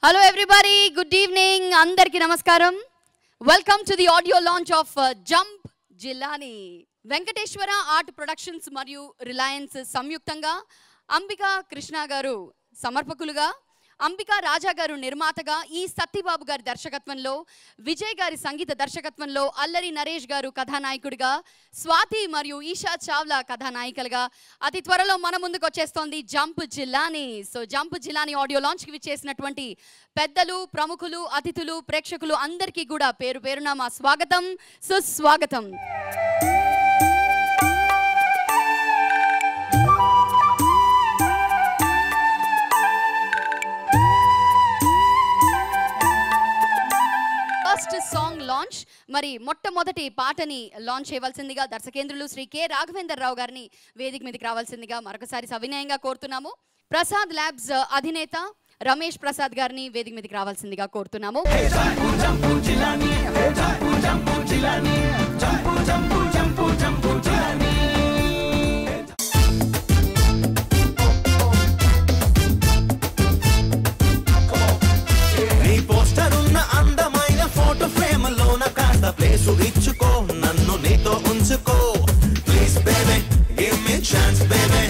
Hello everybody, good evening. Andarki namaskaram. Welcome to the audio launch of Jump Jilani. Venkateshwara Art Productions మరియు Reliance సంయుక్తంగా అంబికా కృష్ణ గారు సమర్పకులుగా, అంబికా రాజా గారు నిర్మాతగా, ఈ సత్యబాబు గారి దర్శకత్వంలో, విజయ్ గారి సంగీత దర్శకత్వంలో, అల్లరి నరేష్ గారు కథానాయకుడిగా, స్వాతి మరియు ఈషా చావ్లా కథానాయికలుగా అతి త్వరలో మన ముందుకు వచ్చేస్తోంది జంప్ జిల్లాని. సో జంప్ జిల్లాని ఆడియో లాంచ్కి విచ్చేసినటువంటి పెద్దలు, ప్రముఖులు, అతిథులు, ప్రేక్షకులు అందరికీ కూడా పేరు పేరున మా స్వాగతం, సుస్వాగతం. ఫస్ట్ సాంగ్ లాంచ్, మరి మొట్టమొదటి పాటని లాంచ్ చేయవలసిందిగా దర్శకేంద్రులు శ్రీ కె రాఘవేందర్ రావు గారిని వేదిక మీదకి రావాల్సిందిగా మరొకసారి సవినయంగా కోరుతున్నాము. ప్రసాద్ ల్యాబ్స్ అధినేత రమేష్ ప్రసాద్ గారిని వేదిక మీదకి రావాల్సిందిగా కోరుతున్నాము. ప్లేసు ఇచ్చుకో, నన్ను నీతో ఉంచుకో, please baby give me chance baby.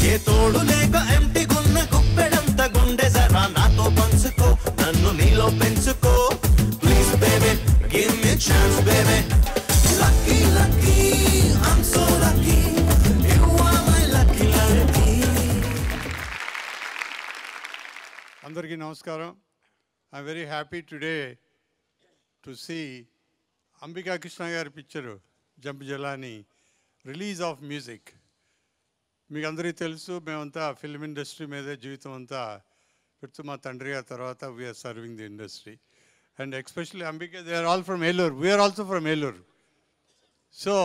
ఏ తోడు లేక ఎంటీ గున్న గుప్పెడంత గుండె జరా నాతో పంచుకో, నన్ను నీలో పెంచుకో, please baby give me chance baby. Lucky lucky I'm so lucky, you are my lucky lucky. అందరికీ నమస్కారం. I'm very happy today to see Ambika Krishna గారి picture jump Jilani release of music. మీకు అందరికీ తెలుసు, మేమంతా ఫిల్మ్ ఇండస్ట్రీ మీదే జీవితం అంతా పెడుతూ, మా తండ్రి గారి తర్వాత we're serving the industry. And especially Ambika, they are all from Eluru, we're also from Eluru. So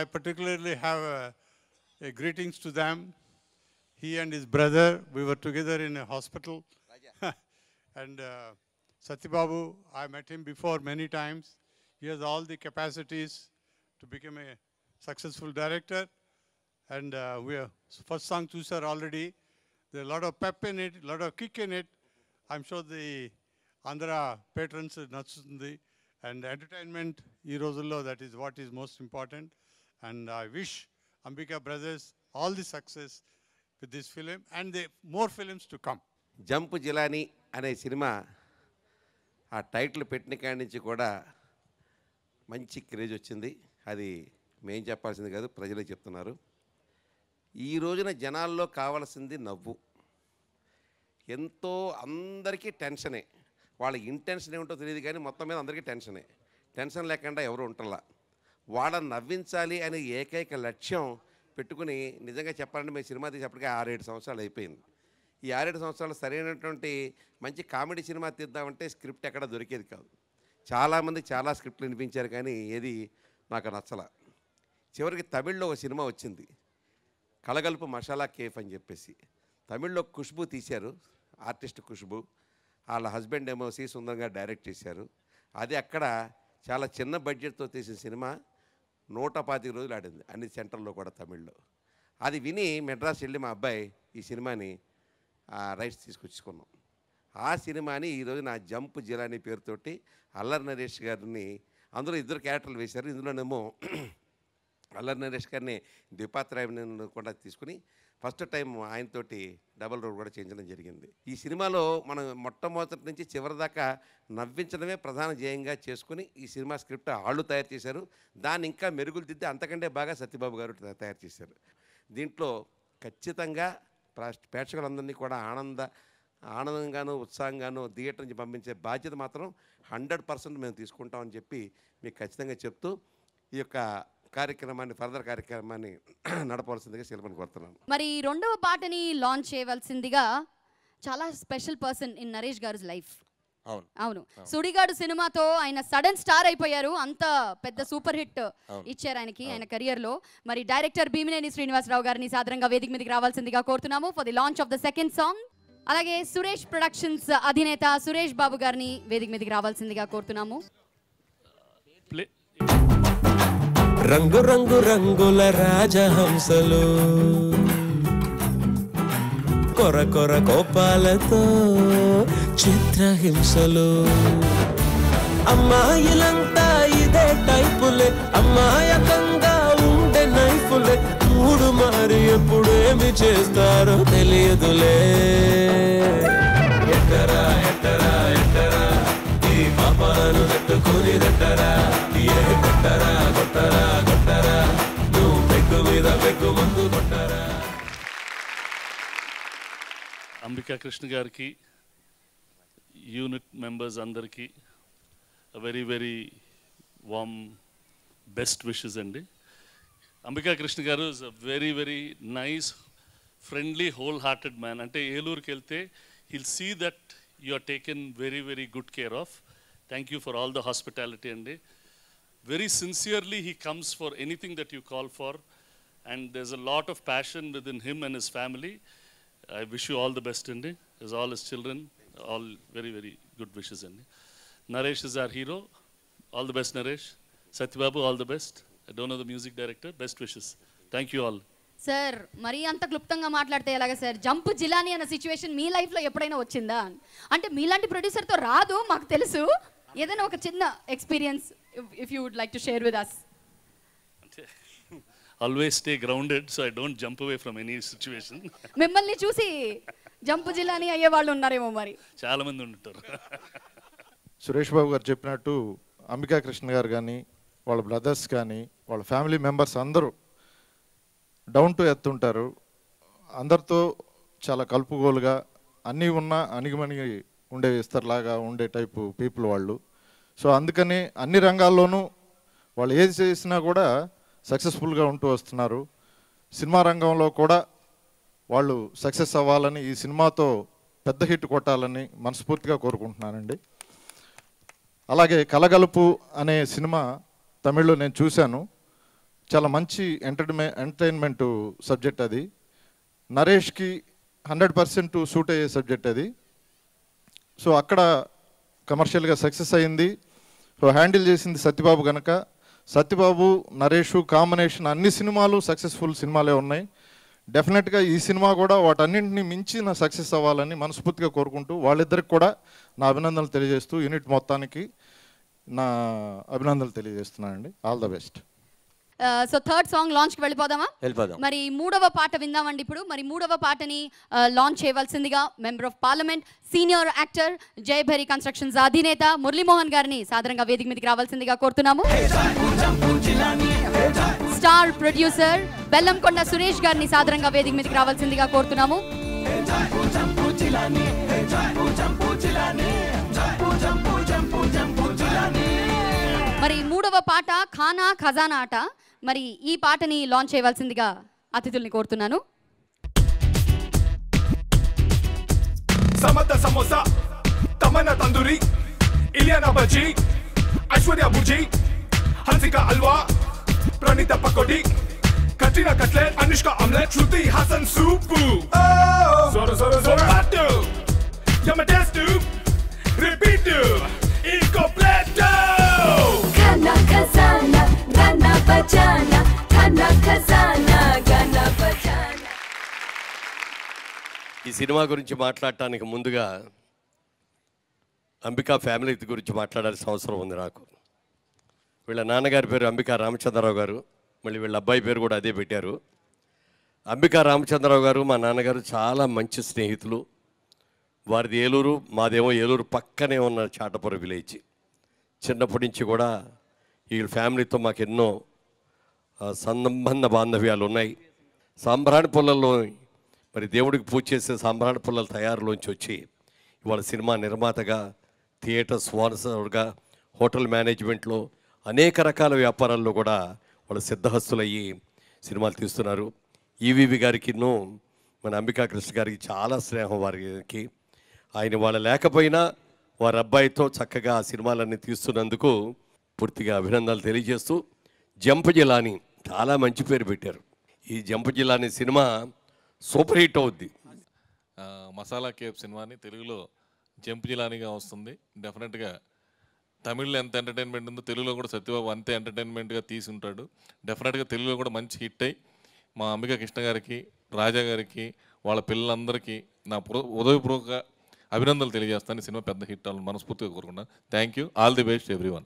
I particularly have a greetings to them. He and his brother, we were together in a hospital. And Satyababu, I met him before many times. He has all the capacities to become a successful director. And we are first song Tusar already. There's a lot of pep in it, a lot of kick in it. I'm sure the Andhra patrons natsutundi. And entertainment, ee rojullo, that is what is most important. And I wish Ambika brothers all the success with this film and the more films to come. Jump Jilani అనే cinema ఆ title పెట్టిన కాడి నుంచి కూడా మంచి craze వచ్చింది. అది మేం చెప్పాల్సింది కాదు, ప్రజలే చెప్తున్నారు. ఈ రోజున జనాల్లో కావాల్సింది నవ్వు. ఎంతో అందరికీ టెన్షనే, వాళ్ళ ఇంటెన్షన్ ఏమిటో తెలియదు కానీ మొత్తం మీద అందరికీ టెన్షనే. టెన్షన్ లేకుండా ఎవరు ఉంటల్లా. వాళ్ళని నవ్వించాలి అనే ఏకైక లక్ష్యం పెట్టుకుని, నిజంగా చెప్పాలంటే మేము సినిమా తీసేప్పటికే 6-7 సంవత్సరాలు అయిపోయింది. ఈ 6-7 సంవత్సరాలు సరైనటువంటి మంచి కామెడీ సినిమా తీద్దామంటే స్క్రిప్ట్ ఎక్కడ దొరికేది కాదు. చాలామంది చాలా స్క్రిప్ట్లు వినిపించారు కానీ ఏది నాకు నచ్చల. చివరికి తమిళ్లో ఒక సినిమా వచ్చింది, కలగలుపు మసాలా కేఫ్ అని చెప్పేసి. తమిళ్లో ఖుష్బూ తీశారు, ఆర్టిస్ట్ ఖుష్బూ. వాళ్ళ హస్బెండ్ ఏమో సి సుందరంగా డైరెక్ట్ చేశారు. అది అక్కడ చాలా చిన్న బడ్జెట్తో తీసిన సినిమా 125 రోజులు ఆడింది అన్ని సెంటర్లో కూడా తమిళ్లో. అది విని మెడ్రాస్ వెళ్ళి మా అబ్బాయి ఈ సినిమాని రైట్స్ తీసుకొచ్చుకున్నాం. ఆ సినిమాని ఈరోజు నా జంప్ జిలాని పేరుతోటి అల్లరి నరేష్ గారిని, అందులో 2 క్యారెక్టర్లు వేశారు. ఇందులోనేమో అల్లరి నరేష్ గారిని ద్విపాత్రాయని కూడా తీసుకుని ఫస్ట్ టైం ఆయనతోటి డబల్ రోల్ కూడా చేయించడం జరిగింది. ఈ సినిమాలో మనం మొట్టమొదటి నుంచి చివరి దాకా నవ్వించడమే ప్రధాన ధ్యేయంగా చేసుకుని ఈ సినిమా స్క్రిప్ట్ వాళ్ళు తయారు చేశారు. దాన్ని ఇంకా మెరుగులు దిద్ది అంతకంటే బాగా సత్యబాబు గారు తయారు చేశారు. దీంట్లో ఖచ్చితంగా ప్రేక్షకులందరినీ కూడా ఆనందంగాను ఉత్సాహంగాను థియేటర్ నుంచి పంపించే బాధ్యత మాత్రం 100% మేము తీసుకుంటామని చెప్పి మీకు ఖచ్చితంగా చెప్తూ ఈ యొక్క కార్యక్రమాన్ని, ఫర్దర్ కార్యక్రమాన్ని నడపవలసిందిగా శిల్పని కోరుతున్నాను. మరి రెండవ పాటని లాంచ్ చేయవలసిందిగా చాలా స్పెషల్ పర్సన్ ఇన్ నరేష్ గారి లైఫ్. అవును, సుడిగాడు సినిమాతో ఆయన సడన్ స్టార్ అయిపోయారు. అంత పెద్ద సూపర్ హిట్ ఇచ్చారు ఆయనకి, ఆయన కెరియర్ లో. మరి డైరెక్టర్ భీమినేని శ్రీనివాసరావు గారిని సాదరంగా వేదిక మీదకి రావాల్సిందిగా కోరుతున్నాము for the launch of the second song. అలాగే సురేష్ ప్రొడక్షన్స్ అధినేత సురేష్ బాబు గారిని వేదిక మీదకి రావాల్సిందిగా కోరుతున్నాము. రంగు రంగు రంగుల రాజహంసలు కొర కొర కోపాలతో చిత్రహింసలు. అమ్మాయిలంతా ఇదే టైపులే, అమ్మాయకంగా ఉండే నైఫులే, మూడు మారి ఎప్పుడేమి చేస్తారో తెలియదులే. ఎట్టరా ఎట్టరా ఎట్టరా ఈ పాపాలను తట్టుకుని దట్టరా, ఏ కొట్టరా కొట్టరా కొట్టరా, నువ్వు పెగ్గు మీద పెగ్గు ముందు కొట్టరా. అంబికా కృష్ణ గారికి, యూనిట్ మెంబర్స్ అందరికీ very very warm best wishes అండి. అంబికా కృష్ణ గారు is a very very nice, friendly, whole hearted man. అంటే ఏలూరుకి వెళ్తే he'll see that you are taken very very good care of. Thank you for all the hospitality andi. Very sincerely he comes for anything that you call for, and there's a lot of passion within him and his family. I wish you all the best andi. As all his children, all very very good wishes andi. Naresh is our hero. All the best Naresh. Satyababu, all the best. I don't know the music director. Best wishes. Thank you all. Sir మరీ అంత క్లుప్తంగా మాట్లాడితే ఎలాగా sir? Jump Jilani అన్న situation మీ లైఫ్లో ఎప్పుడైనా వచ్చిందా? అంటే మీలాంటి ప్రొడ్యూసర్తో రాదు మాకు తెలుసు, ఏదైనా ఒక చిన్న experience if you would like to share with us. Always stay grounded, so I don't jump away from any situation. మిమ్మల్ని చూసి జంప్ జిలానీ అయ్యే వాళ్ళు ఉన్నారేమో మరి. చాలా మంది ఉంటారు. సురేష్ బాబు గారు చెప్పినట్టు అంబికా కృష్ణ గారు కానీ, వాళ్ళ బ్రదర్స్ కానీ, వాళ్ళ ఫ్యామిలీ మెంబర్స్ అందరూ డౌన్ టు ఎర్త్ ఉంటారు. అందరితో చాలా కలుపుగోలుగా అన్నీ ఉన్నా అణిగిమణిగి ఉండే ఇస్తర్లాగా ఉండే టైపు పీపుల్ వాళ్ళు. సో అందుకని అన్ని రంగాల్లోనూ వాళ్ళు ఏది చేసినా కూడా సక్సెస్ఫుల్గా ఉంటూ వస్తున్నారు. సినిమా రంగంలో కూడా వాళ్ళు సక్సెస్ అవ్వాలని, ఈ సినిమాతో పెద్ద హిట్ కొట్టాలని మనస్ఫూర్తిగా కోరుకుంటున్నానండి. అలాగే కలగలుపు అనే సినిమా తమిళ్లో నేను చూశాను. చాలా మంచి ఎంటర్టైన్మెంట్ సబ్జెక్ట్ అది. నరేష్కి 100% సూట్ అయ్యే సబ్జెక్ట్ అది. సో అక్కడ కమర్షియల్గా సక్సెస్ అయింది. సో హ్యాండిల్ చేసింది సత్యబాబు కనుక, సత్యబాబు నరేషు కాంబినేషన్ అన్ని సినిమాలు సక్సెస్ఫుల్ సినిమాలే ఉన్నాయి. డెఫినెట్గా ఈ సినిమా కూడా వాటన్నింటినీ మించిన సక్సెస్ అవ్వాలని మనస్ఫూర్తిగా కోరుకుంటూ వాళ్ళిద్దరికి కూడా నా అభినందనలు తెలియజేస్తూ యూనిట్ మొత్తానికి నా అభినందనలు తెలియజేస్తున్నానండి. All the best. So third song లాంచ్కి వెళ్ళిపోదామా? వెళ్ళిపోదాం. మరి మూడవ పాట విందామండి ఇప్పుడు. మరి మూడవ పాటని లాంచ్ చేయవలసిందిగా member of parliament, senior actor, Jayabheri constructions అధినేత మురళీమోహన్ గారిని సాదరంగా వేదిక మీదకి రావాల్సిందిగా కోరుతున్నాము. స్టార్ ప్రొడ్యూసర్ బెల్లంకొండ సురేష్ గారిని సాదరంగా వేదిక మీదకి రావాల్సిందిగా కోరుతున్నాము. మరి మూడవ పాట ఖానా ఖజానా ఆట. మరి ఈ పాటని లాంచ్ చేయవలసిందిగా అతిథుల్ని కోరుతున్నాను. సమత సమోసా, తమన్నా తందూరి, ఇలియానా బజ్జీ, ఐశ్వర్య బుజ్జి, హన్సిక హల్వా, ప్రణీత పకోడీ, కట్రీనా కట్లెట్, అనుష్క ఆమ్లెట్, శృతి హాసన్ సూపు. సొర సొర సొర అటు యమ టేస్ట్ రిపీట్ ఇంకోప్లేటో. खाना खजाना गाना बजाना, खाना खजाना गाना बजाना. ఈ సినిమా గురించి మాట్లాడటానికి ముందుగా అంబికా ఫ్యామిలీ గురించి మాట్లాడాల్సిన అవసరం ఉంది నాకు. వీళ్ళ నాన్నగారి పేరు అంబికా రామచంద్రరావు గారు, మళ్ళీ వీళ్ళ అబ్బాయి పేరు కూడా అదే పెట్టారు. అంబికా రామచంద్రరావు గారు మా నాన్నగారు చాలా మంచి స్నేహితులు. వారిది ఏలూరు, మాదేమో ఏలూరు పక్కనే ఉన్న చాటపుర విలేజ్. చిన్నప్పటి నుంచి కూడా ఈ ఫ్యామిలీతో మాకు ఎన్నో సంబంధ బాంధవ్యాలు ఉన్నాయి. సాంబ్రాణి పుల్లల్లో మరి దేవుడికి పూజ చేసే సాంబ్రాణి పుల్లల తయారులోంచి వచ్చి ఇవాళ సినిమా నిర్మాతగా, థియేటర్ స్పాన్సర్గా, హోటల్ మేనేజ్మెంట్లో అనేక రకాల వ్యాపారాల్లో కూడా వాళ్ళు సిద్ధహస్తులయ్యి సినిమాలు తీస్తున్నారు. ఈవీవి గారికి మన అంబికా కృష్ణ గారికి చాలా స్నేహం వారికి. ఆయన వాళ్ళ లేకపోయినా వారి అబ్బాయితో చక్కగా ఆ సినిమాలన్నీ తీస్తున్నందుకు పూర్తిగా అభినందనలు తెలియజేస్తూ, జంప్ జిలానీ చాలా మంచి పేరు పెట్టారు. ఈ jump Jilani cinema super hit అవుద్ది. మసాలా కేఫ్ సినిమాని తెలుగులో జంప్ జిలానీగా వస్తుంది. డెఫినెట్గా తమిళ్లో ఎంత ఎంటర్టైన్మెంట్ ఉందో తెలుగులో కూడా సత్యబాబు అంతే ఎంటర్టైన్మెంట్గా తీసి ఉంటాడు. డెఫినెట్గా తెలుగులో కూడా మంచి హిట్ అయ్యి మా అంబికా కృష్ణ గారికి, రాజా గారికి, వాళ్ళ పిల్లలందరికీ నా ఉదయపూర్వక అభినందనలు తెలియజేస్తాను. ఈ సినిమా పెద్ద హిట్ అవ్వాలని మనస్ఫూర్తిగా కోరుకున్నాను. Thank you. All the best everyone.